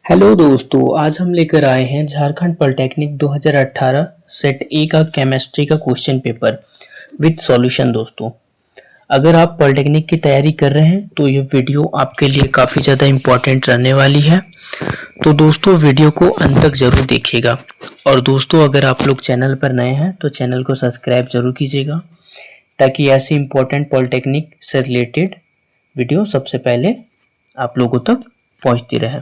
Hello दोस्तों, आज हम लेकर आए हैं झारखंड पॉलिटेक्निक 2018 सेट ए का केमिस्ट्री का क्वेश्चन पेपर विद सॉल्यूशन। दोस्तों, अगर आप पॉलिटेक्निक की तैयारी कर रहे हैं तो ये वीडियो आपके लिए काफ़ी ज़्यादा इम्पोर्टेंट रहने वाली है। तो दोस्तों, वीडियो को अंत तक ज़रूर देखिएगा। और दोस्तों, अगर आप लोग चैनल पर नए हैं तो चैनल को सब्सक्राइब ज़रूर कीजिएगा ताकि ऐसी इम्पोर्टेंट पॉलिटेक्निक से रिलेटेड वीडियो सबसे पहले आप लोगों तक पहुँचती रहे।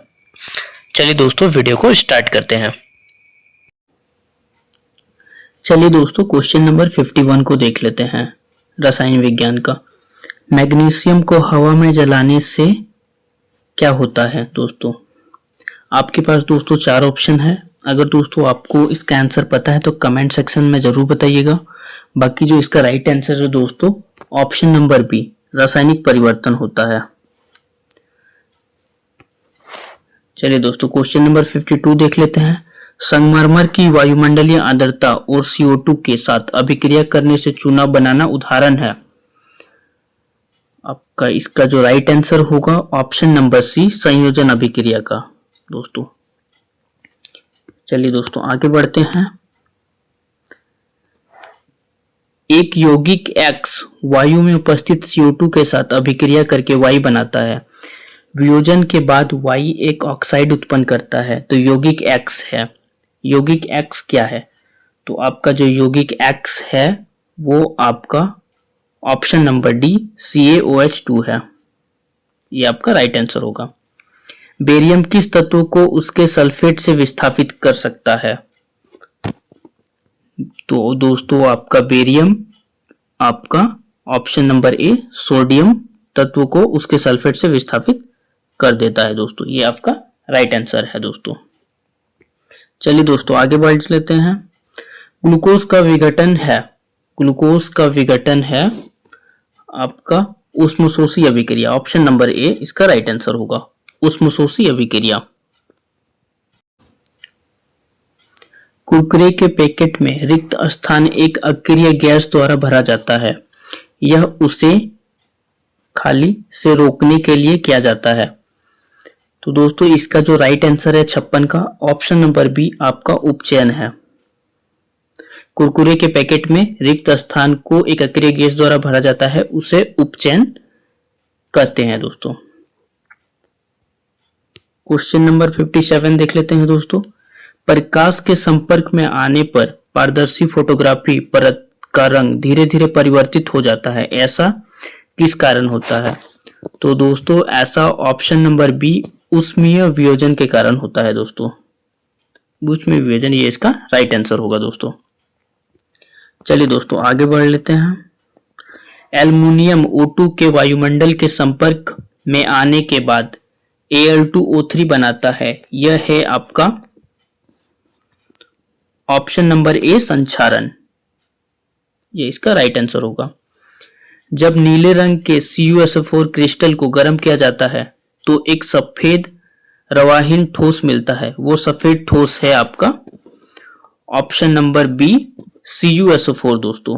चलिए दोस्तों, वीडियो को स्टार्ट करते हैं। चलिए दोस्तों, क्वेश्चन नंबर 51 को देख लेते हैं रसायन विज्ञान का। मैग्नीशियम को हवा में जलाने से क्या होता है? दोस्तों, आपके पास दोस्तों 4 ऑप्शन है। अगर दोस्तों आपको इसका आंसर पता है तो कमेंट सेक्शन में जरूर बताइएगा। बाकी जो इसका राइट आंसर है दोस्तों, ऑप्शन नंबर बी, रासायनिक परिवर्तन होता है। चलिए दोस्तों, क्वेश्चन नंबर 52 देख लेते हैं। संगमरमर की वायुमंडलीय आर्द्रता और CO2 के साथ अभिक्रिया करने से चूना बनाना उदाहरण है। आपका इसका जो राइट आंसर होगा ऑप्शन नंबर सी, संयोजन अभिक्रिया का। दोस्तों, चलिए दोस्तों आगे बढ़ते हैं। एक यौगिक X वायु में उपस्थित CO2 के साथ अभिक्रिया करके Y बनाता है। वियोजन के बाद Y एक ऑक्साइड उत्पन्न करता है तो यौगिक X है। यौगिक X क्या है? तो आपका जो यौगिक X है वो आपका ऑप्शन नंबर डी, CaOH2 है। ये आपका राइट आंसर होगा। बेरियम किस तत्व को उसके सल्फेट से विस्थापित कर सकता है? तो दोस्तों आपका बेरियम आपका ऑप्शन नंबर ए, सोडियम तत्व को उसके सल्फेट से विस्थापित कर देता है। दोस्तों, ये आपका राइट आंसर है। दोस्तों, चलिए दोस्तों आगे बढ़ लेते हैं। ग्लूकोज का विघटन है, ग्लूकोज का विघटन है आपका ऊष्मशोषी अभिक्रिया। ऑप्शन नंबर ए इसका राइट आंसर होगा, ऊष्मशोषी अभिक्रिया। कुरकुरे के पैकेट में रिक्त स्थान एक अक्रिय गैस द्वारा भरा जाता है। यह उसे खाली से रोकने के लिए किया जाता है। तो दोस्तों इसका जो राइट आंसर है 56 का, ऑप्शन नंबर बी आपका उपचयन है। कुरकुरे के पैकेट में रिक्त स्थान को एक अक्रिय गैस द्वारा भरा जाता है, उसे उपचयन कहते हैं। दोस्तों, क्वेश्चन नंबर 57 देख लेते हैं। दोस्तों, प्रकाश के संपर्क में आने पर पारदर्शी फोटोग्राफी परत का रंग धीरे धीरे परिवर्तित हो जाता है, ऐसा किस कारण होता है? तो दोस्तों ऐसा ऑप्शन नंबर बी, ऊष्मीय वियोजन के कारण होता है। दोस्तों, ऊष्मीय वियोजन, ये इसका राइट आंसर होगा। दोस्तों, चलिए दोस्तों आगे बढ़ लेते हैं। एल्युमिनियम O2 के वायुमंडल के संपर्क में आने के बाद Al2O3 बनाता है। यह है आपका ऑप्शन नंबर ए, संक्षारण। ये इसका राइट आंसर होगा। जब नीले रंग के CuSO4 क्रिस्टल को गर्म किया जाता है तो एक सफेद रवाहीन ठोस मिलता है। वो सफेद ठोस है आपका ऑप्शन नंबर बी, CuSO4। दोस्तों,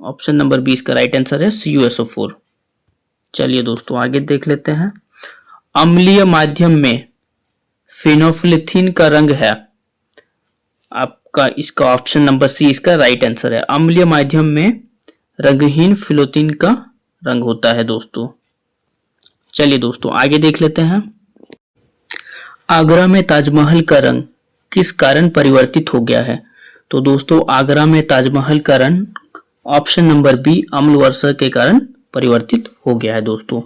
ऑप्शन नंबर बी इसका राइट आंसर है, CuSO4। चलिए दोस्तों आगे देख लेते हैं। अम्लीय माध्यम में फेनोल्फथलीन का रंग है आपका, इसका ऑप्शन नंबर सी इसका राइट आंसर है। अम्लीय माध्यम में रंगहीन फिलोतीन का रंग होता है। दोस्तों, चलिए दोस्तों आगे देख लेते हैं। आगरा में ताजमहल का रंग किस कारण परिवर्तित हो गया है? तो दोस्तों आगरा में ताजमहल का रंग ऑप्शन नंबर बी, अम्ल वर्षा के कारण परिवर्तित हो गया है। दोस्तों,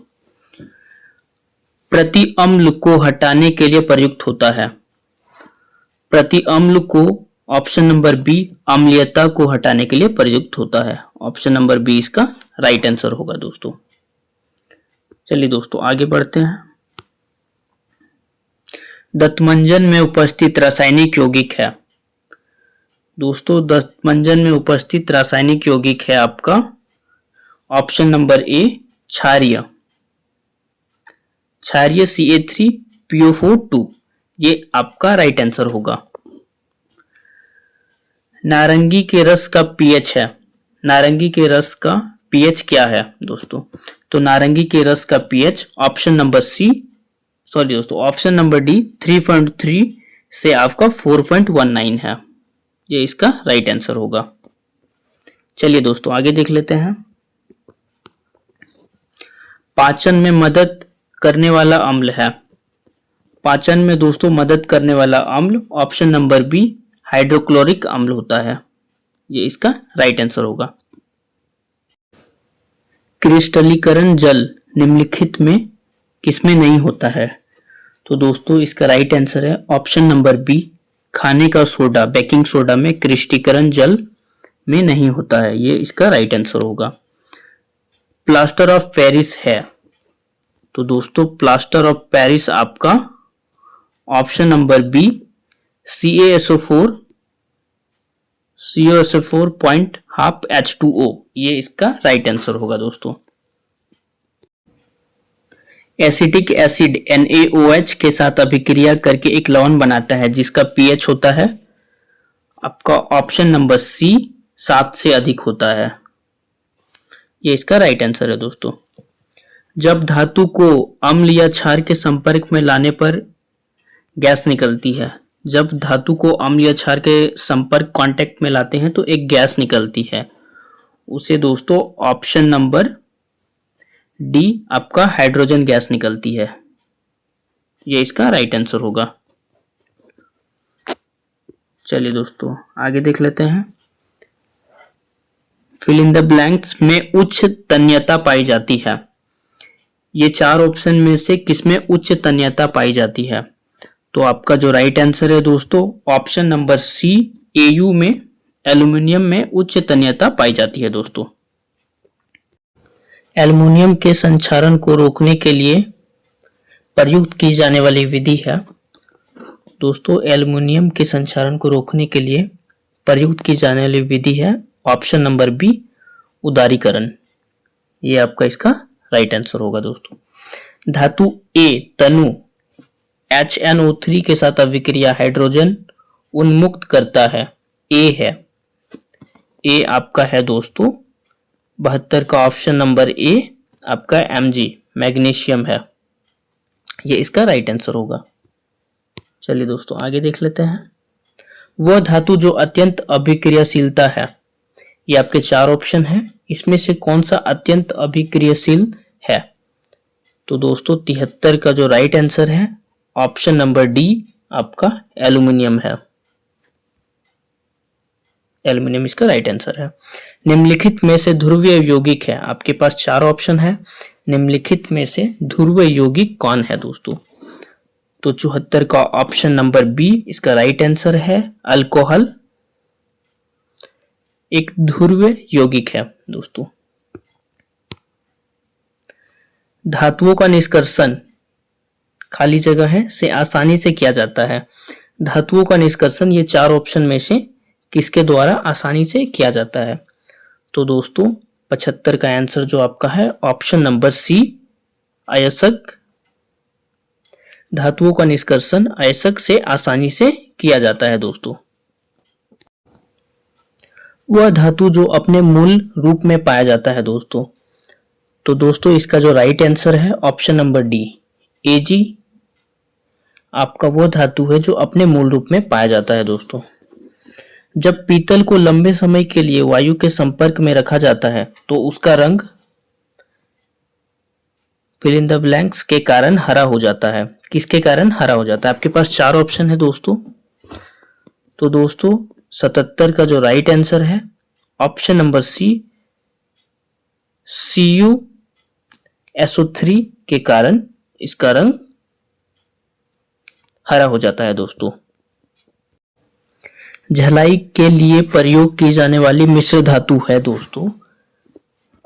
प्रति अम्ल को हटाने के लिए प्रयुक्त होता है। प्रति अम्ल को ऑप्शन नंबर बी, अम्लीयता को हटाने के लिए प्रयुक्त होता है। ऑप्शन नंबर बी इसका राइट आंसर होगा। दोस्तों, चलिए दोस्तों आगे बढ़ते हैं। दंतमंजन में उपस्थित रासायनिक यौगिक है। दोस्तों, दंतमंजन में उपस्थित रासायनिक यौगिक है आपका ऑप्शन नंबर ए, क्षारीय। क्षारीय CA3PO4 ये आपका राइट आंसर होगा। नारंगी के रस का pH है। नारंगी के रस का pH क्या है? दोस्तों, तो नारंगी के रस का pH option number C, sorry दोस्तों, ऑप्शन नंबर डी 3.3 से आपका 4.19 है, ये इसका राइट आंसर होगा। चलिए दोस्तों आगे देख लेते हैं। पाचन में मदद करने वाला अम्ल है, पाचन में दोस्तों मदद करने वाला अम्ल ऑप्शन नंबर बी हाइड्रोक्लोरिक अम्ल होता है, ये इसका राइट आंसर होगा। क्रिस्टलीकरण जल निम्नलिखित में किसमें नहीं होता है? तो दोस्तों इसका राइट आंसर है ऑप्शन नंबर बी खाने का सोडा, बेकिंग सोडा में क्रिस्टलीकरण जल में नहीं होता है, ये इसका राइट आंसर होगा। प्लास्टर ऑफ पेरिस है, तो दोस्तों प्लास्टर ऑफ पेरिस आपका option number B CaSO4 point half H2O, ये इसका राइट आंसर होगा दोस्तों। एसिटिक एसिड NaOH के साथ अभिक्रिया करके एक लवण बनाता है जिसका pH होता है आपका ऑप्शन नंबर सी 7 से अधिक होता है, ये इसका राइट आंसर है दोस्तों। जब धातु को अम्ल या क्षार के संपर्क में लाने पर गैस निकलती है, जब धातु को अम्ल या क्षार के संपर्क कांटेक्ट में लाते हैं तो एक गैस निकलती है, उसे दोस्तों ऑप्शन नंबर डी आपका हाइड्रोजन गैस निकलती है, ये इसका राइट आंसर होगा। चलिए दोस्तों आगे देख लेते हैं। फिल इन द ब्लैंक्स में उच्च तन्यता पाई जाती है, ये चार ऑप्शन में से किसमें उच्च तन्यता पाई जाती है? तो आपका जो राइट आंसर है दोस्तों ऑप्शन नंबर सी Au में एल्यूमिनियम में उच्च तन्यता पाई जाती है दोस्तों। एल्युमिनियम के संक्षारण को रोकने के लिए प्रयुक्त की जाने वाली विधि है दोस्तों, एल्युमिनियम के संक्षारण को रोकने के लिए प्रयुक्त की जाने वाली विधि है ऑप्शन नंबर बी उदारीकरण, ये आपका इसका राइट आंसर होगा दोस्तों। धातु ए तनु HNO3 के साथ अभिक्रिया हाइड्रोजन उन्मुक्त करता है, ए है, ए आपका है दोस्तों 72 का ऑप्शन नंबर ए आपका Mg मैग्नीशियम है, ये इसका राइट आंसर होगा। चलिए दोस्तों आगे देख लेते हैं। वह धातु जो अत्यंत अभिक्रियाशीलता है, ये आपके चार ऑप्शन है, इसमें से कौन सा अत्यंत अभिक्रियाशील है? तो दोस्तों 73 का जो राइट आंसर है ऑप्शन नंबर डी आपका एल्युमिनियम है, एल्युमिनियम इसका राइट आंसर है। निम्नलिखित में से ध्रुवीय यौगिक है, आपके पास चार ऑप्शन है, निम्नलिखित में से ध्रुवीय यौगिक कौन है दोस्तों? तो 74 का ऑप्शन नंबर बी इसका राइट आंसर है, अल्कोहल एक ध्रुवीय यौगिक है दोस्तों। धातुओं का निष्कर्षण खाली जगह है से आसानी से किया जाता है, धातुओं का निष्कर्षण ये चार ऑप्शन में से किसके द्वारा आसानी से किया जाता है? तो दोस्तों 75 का आंसर जो आपका है ऑप्शन नंबर सी अयस्क, धातुओं का निष्कर्षण अयस्क से आसानी से किया जाता है दोस्तों। वह धातु जो अपने मूल रूप में पाया जाता है दोस्तों, तो दोस्तों इसका जो राइट आंसर है ऑप्शन नंबर डी Ag आपका वो धातु है जो अपने मूल रूप में पाया जाता है दोस्तों। जब पीतल को लंबे समय के लिए वायु के संपर्क में रखा जाता है तो उसका रंग फिल इन द ब्लैंक्स के कारण हरा हो जाता है, किसके कारण हरा हो जाता है? आपके पास चार ऑप्शन है दोस्तों, तो दोस्तों 77 का जो राइट आंसर है ऑप्शन नंबर सी CuSO3 के कारण इसका रंग हरा हो जाता है दोस्तों। झलाई के लिए प्रयोग की जाने वाली मिश्र धातु है दोस्तों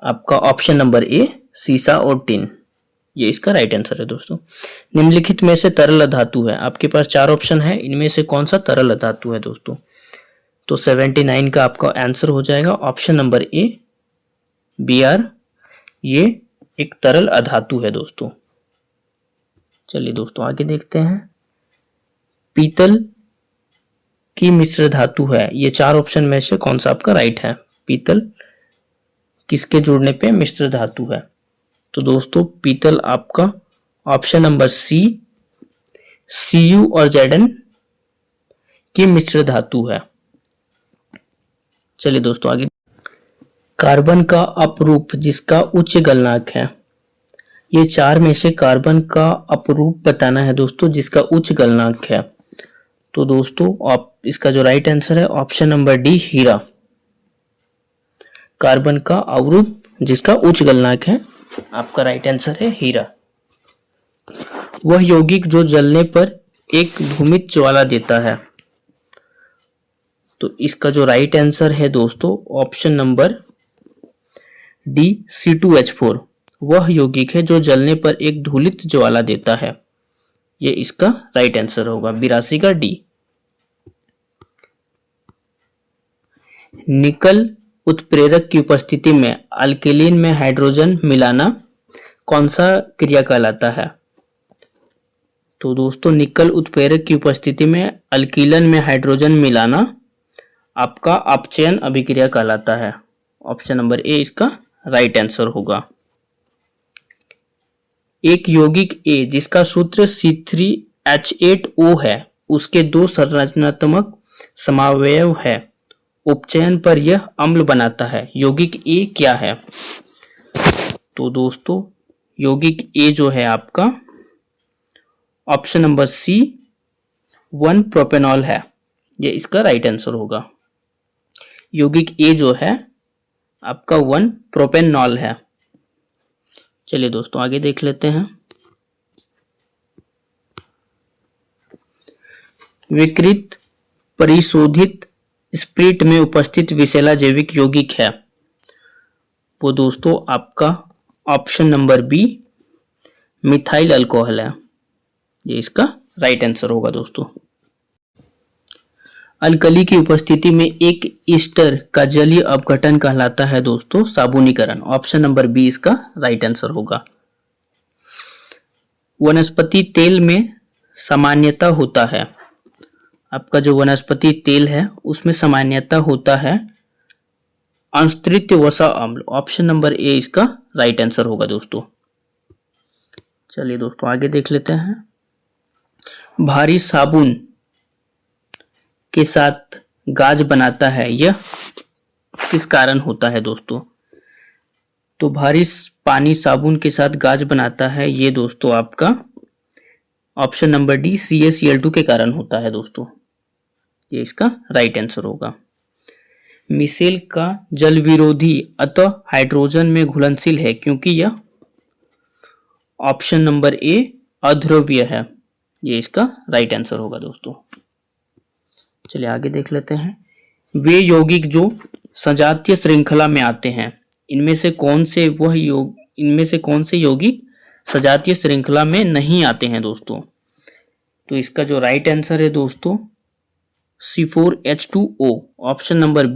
आपका ऑप्शन नंबर ए सीसा और टिन, ये इसका राइट आंसर है दोस्तों। निम्नलिखित में से तरल धातु है, आपके पास चार ऑप्शन है, इनमें से कौन सा तरल धातु है दोस्तों? तो 79 का आपका आंसर हो जाएगा ऑप्शन नंबर ए Br, ये एक तरल अधातु है दोस्तों। चलिए दोस्तों आगे देखते हैं। पीतल की मिश्र धातु है, ये चार ऑप्शन में से कौन सा आपका राइट है? पीतल किसके जुड़ने पे मिश्र धातु है? तो दोस्तों पीतल आपका ऑप्शन नंबर सी Cu और Zn की मिश्र धातु है। चलिए दोस्तों आगे। कार्बन का अपरूप जिसका उच्च गलनांक है। ये चार में से कार्बन का अपरूप बताना है दोस्तों जिसका उच्च गलनांक है। तो दोस्तों आप इसका जो राइट आंसर है ऑप्शन नंबर डी हीरा। कार्बन का अवरूप जिसका उच्च गलनांक है, आपका राइट आंसर है हीरा। वह यौगिक जो जलने पर एक धूमित ज्वाला देता है। तो इसका जो राइट आंसर है दोस्तों ऑप्शन नंबर डी C2H4। वह यौगिक है जो जलने पर एक धूलित ज्वाला देता है। ये इसका राइट आंसर होगा 82 का डी। निकल उत्प्रेरक की उपस्थिति में अल्केलिन में हाइड्रोजन मिलाना कौन सा क्रिया कहलाता है। तो दोस्तों निकल उत्प्रेरक की उपस्थिति में अल्कीलन में हाइड्रोजन मिलाना आपका अपचयन अभिक्रिया कहलाता है। ऑप्शन नंबर ए इसका राइट आंसर होगा। एक यौगिक ए जिसका सूत्र C3H8O है, उसके दो संरचनात्मक समावयव है, उपचयन पर यह अम्ल बनाता है। यौगिक ए क्या है। तो दोस्तों यौगिक ए जो है आपका ऑप्शन नंबर सी 1 प्रोपेनॉल है। ये इसका राइट आंसर होगा। यौगिक ए जो है आपका 1 प्रोपेनॉल है। चलिए दोस्तों आगे देख लेते हैं। विकृत परिशोधित स्प्रिट में उपस्थित विषैला जैविक यौगिक है। वो दोस्तों आपका option number B methyl alcohol है। ये इसका राइट आंसर होगा दोस्तों। अल्कली की उपस्थिति में एक ईस्टर का जलीय अपघटन कहलाता है दोस्तों साबुनीकरण। ऑप्शन नंबर बी इसका राइट आंसर होगा। वनस्पति तेल में सामान्यता होता है। आपका जो वनस्पति तेल है उसमें सामान्यता होता है अंशत्रित वसा अम्ल। ऑप्शन नंबर ए इसका राइट आंसर होगा दोस्तों। चलिए दोस्तों आगे देख लेते हैं। भारी साबुन के साथ गाज बनाता है, यह किस कारण होता है दोस्तों। तो भारी पानी साबुन के साथ गाज बनाता है, ये दोस्तों आपका ऑप्शन नंबर डी CaCl2 के कारण होता है दोस्तों। ये इसका राइट आंसर होगा। मिसेल का जल विरोधी अतः हाइड्रोजन में घुलनशील है क्योंकि यह ऑप्शन नंबर ए अध्रुवीय है। ये इसका राइट आंसर होगा दोस्तों। चलिए आगे देख लेते हैं। वे यौगिक जो सजातीय श्रृंखला में आते हैं, इनमें से कौन से यौगिक सजातीय श्रृंखला में नहीं आते हैं दोस्तों। तो इसका जो राइट आंसर है दोस्तों C4H2O। ऑप्शन नंबर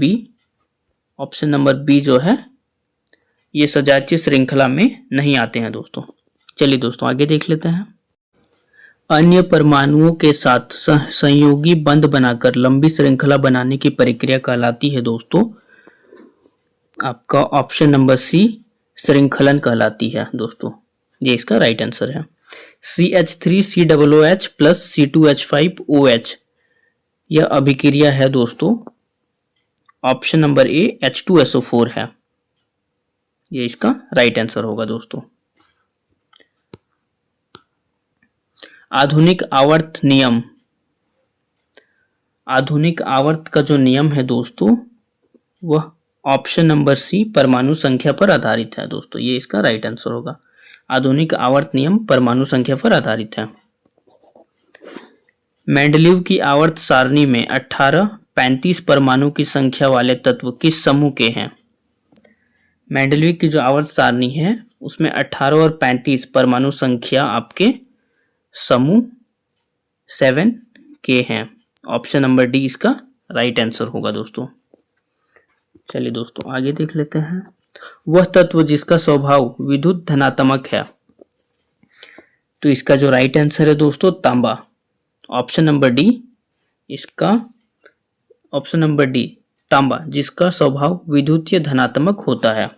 बी जो है ये सजातीय श्रृंखला में नहीं आते हैं दोस्तों। चलिए दोस्तों आगे देख लेते हैं। अन्य परमाणुओं के साथ संयोगी बंध बनाकर लंबी श्रृंखला बनाने की प्रक्रिया कहलाती है दोस्तों आपका ऑप्शन नंबर सी श्रृंखलन कहलाती है दोस्तों। ये इसका राइट आंसर है। CH3COOH प्लस C2H5OH यह अभिक्रिया है दोस्तों ऑप्शन नंबर ए H2SO4 है। ये इसका राइट आंसर होगा दोस्तों। आधुनिक आवर्त नियम। आधुनिक आवर्त का जो नियम है दोस्तों वह ऑप्शन नंबर सी परमाणु संख्या पर आधारित है दोस्तों। ये इसका राइट आंसर होगा। आधुनिक आवर्त नियम परमाणु संख्या पर आधारित है। मेंडलीव की आवर्त सारणी में 18, 35 परमाणु की संख्या वाले तत्व किस समूह के हैं। मेंडलीव की जो आवर्त सारणी है उसमें 18 और 35 परमाणु संख्या आपके समूह 7 के हैं। ऑप्शन नंबर डी इसका राइट आंसर होगा दोस्तों। चलिए दोस्तों आगे देख लेते हैं। वह तत्व जिसका स्वभाव विद्युत धनात्मक है। तो इसका जो राइट आंसर है दोस्तों तांबा। ऑप्शन नंबर डी इसका ऑप्शन नंबर डी तांबा जिसका स्वभाव विद्युतीय धनात्मक होता है।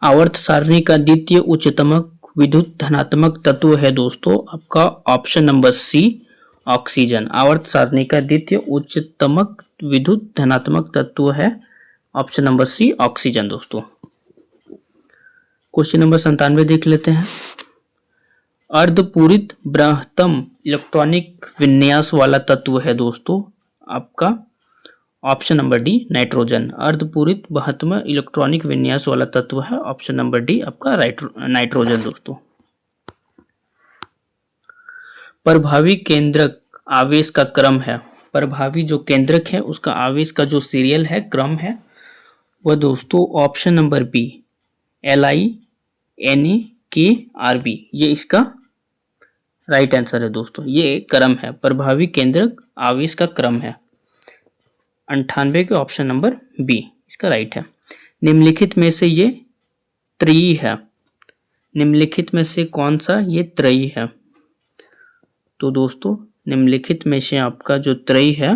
आवर्त सारणी का द्वितीय उच्चतम विद्युत धनात्मक तत्व है दोस्तों आपका ऑप्शन नंबर सी ऑक्सीजन। आवर्त सारणी का द्वितीय उच्चतमक विद्युत धनात्मक तत्व है ऑप्शन नंबर सी ऑक्सीजन दोस्तों। क्वेश्चन नंबर 97 देख लेते हैं। अर्धपूरित बृहत्तम इलेक्ट्रॉनिक विन्यास वाला तत्व है दोस्तों आपका ऑप्शन नंबर डी नाइट्रोजन। अर्धपूरित बृहत्तम इलेक्ट्रॉनिक विन्यास वाला तत्व है ऑप्शन नंबर डी आपका नाइट्रोजन दोस्तों। प्रभावी केंद्रक आवेश का क्रम है, प्रभावी जो केंद्रक है उसका आवेश का जो सीरियल है क्रम है वह दोस्तों ऑप्शन नंबर बी LINAKRB, ये इसका राइट आंसर है दोस्तों। ये क्रम है, प्रभावी केंद्रक आवेश का क्रम है। 98 के ऑप्शन नंबर बी इसका राइट है। निम्नलिखित में से ये त्रयी है, निम्नलिखित में से कौन सा ये त्रयी है? तो दोस्तों निम्नलिखित में से आपका जो त्रयी है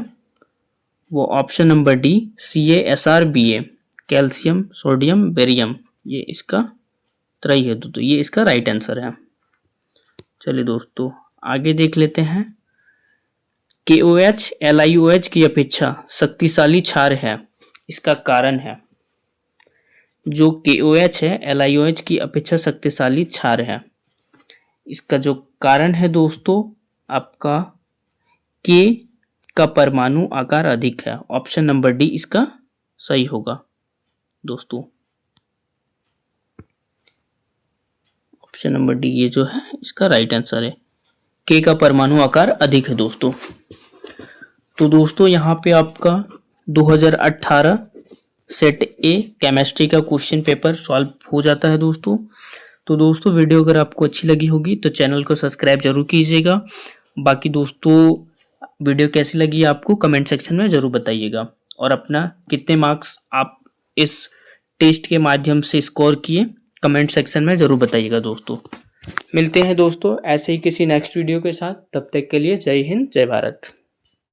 वो option number D CaSrBa, calcium sodium barium, ये इसका त्रयी है दोस्तों, ये इसका राइट आंसर है। चलिए दोस्तों आगे देख लेते हैं। KOH LiOH की अपेक्षा शक्तिशाली क्षार है, इसका कारण है। जो KOH है LiOH की अपेक्षा शक्तिशाली क्षार है, इसका जो कारण है दोस्तों आपका K का परमाणु आकार अधिक है। ऑप्शन नंबर डी इसका सही होगा दोस्तों। ऑप्शन नंबर डी ये जो है इसका राइट आंसर है, K का परमाणु आकार अधिक है दोस्तों। तो दोस्तों यहाँ पे आपका 2018 सेट ए केमिस्ट्री का क्वेश्चन पेपर सॉल्व हो जाता है दोस्तों। तो दोस्तों वीडियो अगर आपको अच्छी लगी होगी तो चैनल को सब्सक्राइब जरूर कीजिएगा। बाकी दोस्तों वीडियो कैसी लगी आपको कमेंट सेक्शन में ज़रूर बताइएगा, और अपना कितने मार्क्स आप इस टेस्ट के माध्यम से स्कोर किए कमेंट सेक्शन में ज़रूर बताइएगा दोस्तों। मिलते हैं दोस्तों ऐसे ही किसी नेक्स्ट वीडियो के साथ, तब तक के लिए जय हिंद जय भारत।